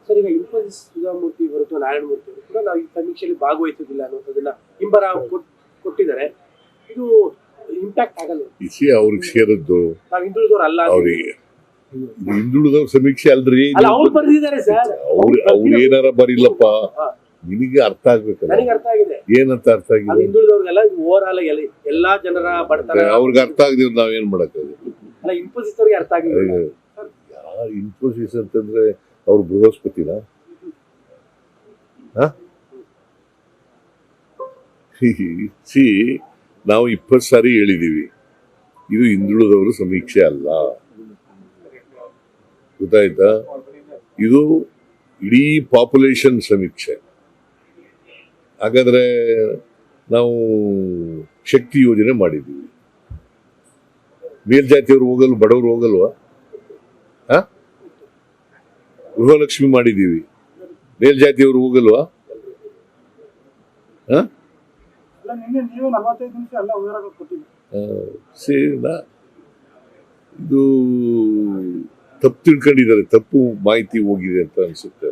Sir, ಈಗ ಇನ್ಫೋಸಿಸ್ ಸುಧಾಮೂರ್ತಿ ಹೊರತು ನಾರಾಯಣಮೂರ್ತಿ ಅವರು ಕೂಡ ನಾವು ಈ ಸಮೀಕ್ಷೆಯಲ್ಲಿ ಭಾಗವಹಿಸೋದಿಲ್ಲ ಅನ್ನೋದನ್ನ ಹಿಂಬರ ಕೊಟ್ಟಿದ್ದಾರೆ. ಇದು ಇಂಪ್ಯಾಕ್ಟ್ ಆಗಲ್ಲ. ಅವ್ರಿಗೆ ಸೇರದ್ದು ನಾವು ಹಿಂದುಳಿದವರು ಅಲ್ಲ ಅವ್ರಿಗೆ ಹಿಂದುಳಿದವ್ರ ಸಮೀಕ್ಷೆ ಅಲ್ರಿ. ಅಲ್ಲ, ಅವ್ರು ಬರ್ದಿದ್ದಾರೆ ಸರ್. ಅವ್ರು ಏನಾರ ಬರಿಲ್ಲಪ್ಪ, ನಿನಗೆ ಅರ್ಥ ಆಗ್ಬೇಕಲ್ಲ. ನನಗೆ ಅರ್ಥ ಆಗಿದೆ. ಏನಂತ ಅರ್ಥ ಆಗಿದೆ? ಹಿಂದುಳಿದವ್ರಿಗೆಲ್ಲ ಓವರ್ ಆಲ್ ಎಲ್ಲಾ ಜನರ ಬಡತನ ಅವ್ರಿಗೆ ಅರ್ಥ ಆಗದಿವ್ ನಾವೇನ್ ಮಾಡಕ್ಕಾಗ? ಅಲ್ಲ, ಇನ್ಫೋಸಿಸ್ ಅವ್ರಿಗೆ ಅರ್ಥ ಆಗಿದೆ. ಯಾರು ಇನ್ಫೋಸಿಸ್ ಅಂತಂದ್ರೆ ಅವ್ರು ಬೃಹಸ್ಪತಿನ? ನಾವು 20 ಸಾರಿ ಹೇಳಿದೀವಿ, ಇದು ಹಿಂದುಳಿದವರು ಸಮೀಕ್ಷೆ ಅಲ್ಲ, ಗೊತ್ತಾಯ್ತಾ? ಇದು ಇಡೀ ಪಾಪ್ಯುಲೇಷನ್ ಸಮೀಕ್ಷೆ. ಹಾಗಾದ್ರೆ ನಾವು ಶಕ್ತಿ ಯೋಜನೆ ಮಾಡಿದ್ದೀವಿ, ಮೇಲ್ಜಾತಿಯವರು ಹೋಗಲ್, ಬಡವರು ಹೋಗಲ್ವಾ? ಗೃಹಲಕ್ಷ್ಮಿ ಮಾಡಿದ್ದೀವಿ, ಮೇಲ್ಜಾತಿಯವರು ಹೋಗಲ್ವಾ? ಇದು ತಪ್ಪು ತಿಳ್ಕೊಂಡಿದ್ದಾರೆ, ತಪ್ಪು ಮಾಹಿತಿ ಹೋಗಿದೆ ಅಂತ ಅನ್ಸುತ್ತೆ.